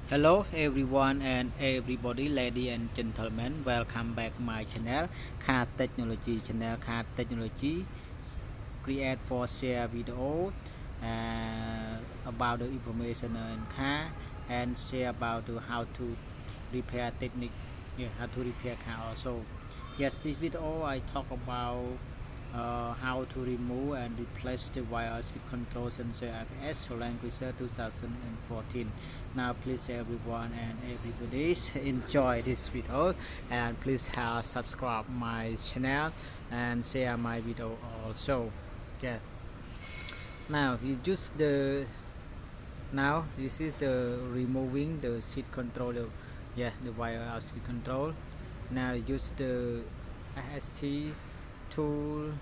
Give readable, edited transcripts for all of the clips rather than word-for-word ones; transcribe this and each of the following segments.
Hello everyone and everybody, lady and gentlemen, welcome back my channel Car Technology channel. Car Technology create for share video about the information in car and share about how to repair technique, how to repair car also. Yes, this video I talk about how to remove and replace the wire speed control sensor ABS Land Cruiser 2014. Now please everyone and everybody enjoy this video, and please subscribe my channel and share my video also. Yeah, now you use the now this is the removing the seat control, the wire out seat control. Now use the AST tool.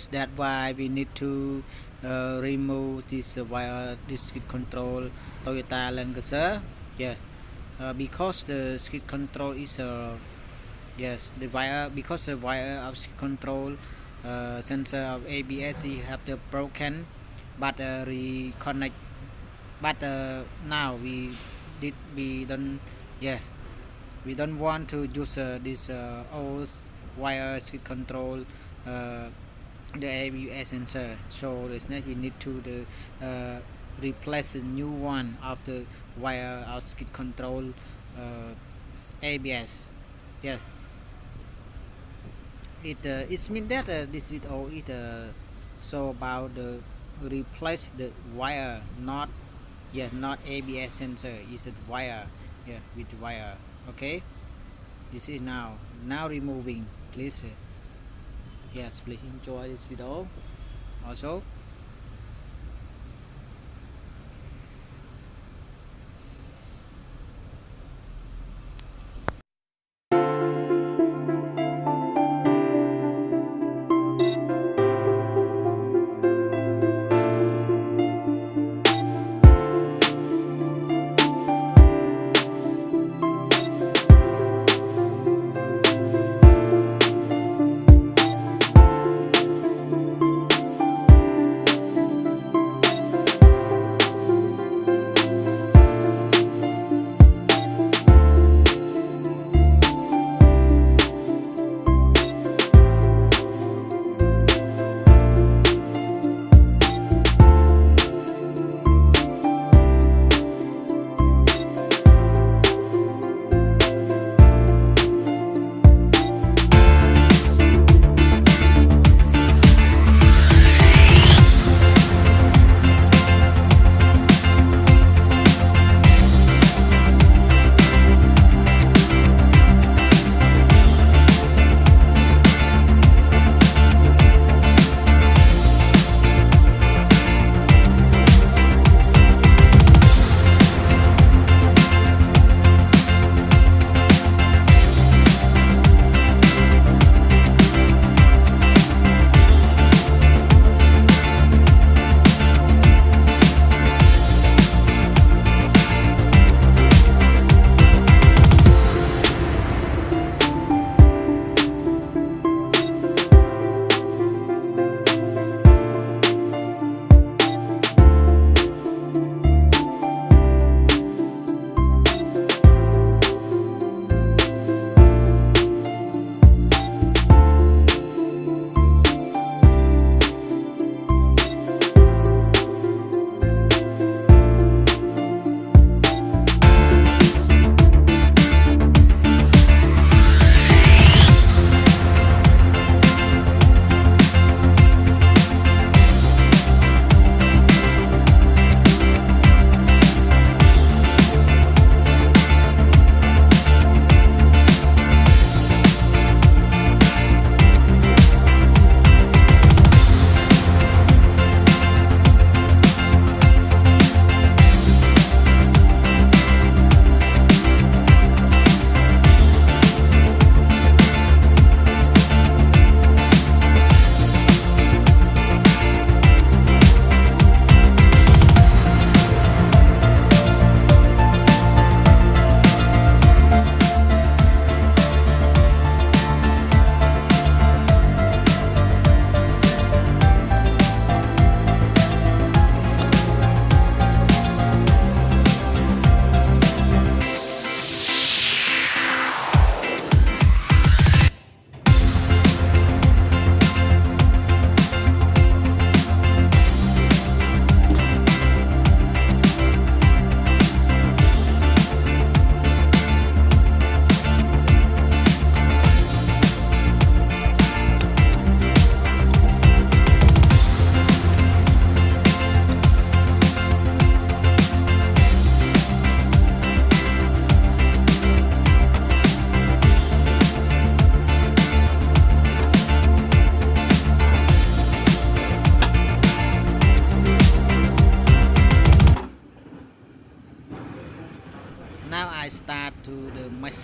That's why we need to remove this wire, this skid control Toyota Land Cruiser. Yeah, because the skid control is yes, the wire, because the wire of skid control sensor of ABS have the broken, but reconnect. But now we don't, yeah, we don't want to use this old wire skid control. Uh, the ABS sensor, so this next we need to replace the new one of the wire of skid control ABS. Yes, it means that this video is so about the replace the wire, not, not ABS sensor, is a wire, with wire. Okay, this is now removing. Please, yes, please enjoy this video also.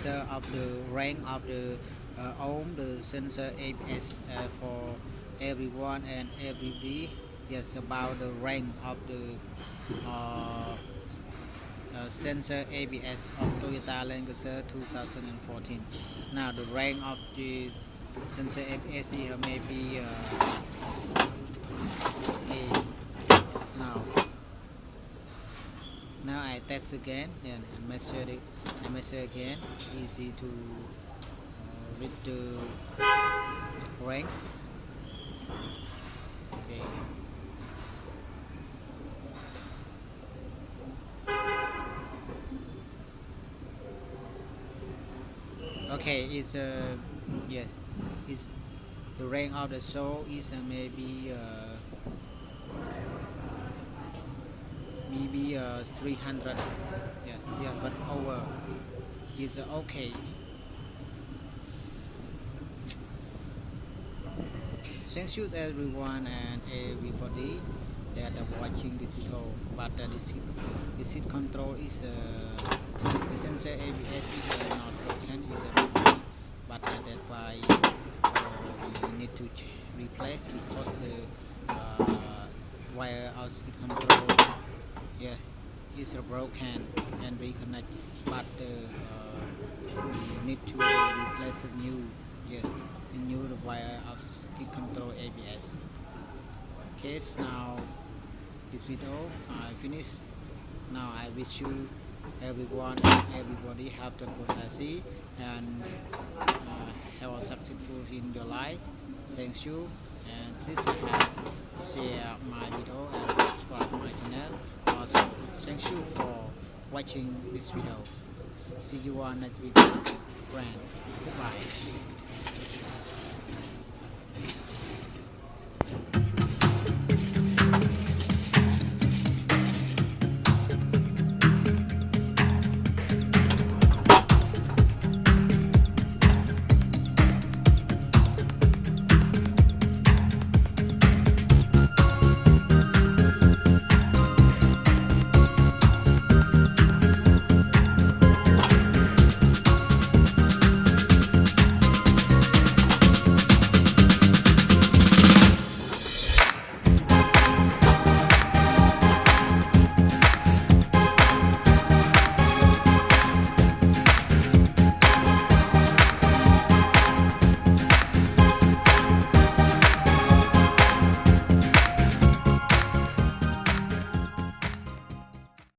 sensor of the rank of the ohm, the sensor ABS for everyone and everybody. Yes, about the rank of the uh, sensor ABS of Toyota Land Cruiser 2014. Now the rank of the sensor ABS here may be okay. Now now I test again and I measure again. Easy to read the rank. Okay. Okay, it's yeah, it's the rank of the soul is maybe 300. Yes, yeah, but over is okay. Thank you everyone and everybody that are watching this video. But the seat control is the sensor ABS is not broken. Is but that's why we need to replace because the wire of seat control, yes, is broken and reconnect. But we need to replace a new, yeah, a new wire of seat control ABS. Okay, so now this video I finished. Now I wish you everyone and everybody have a good healthy and have a successful in your life. Thank you and please share my video and subscribe my channel. Also, thank you for watching this video. See you on next video, friend. Goodbye.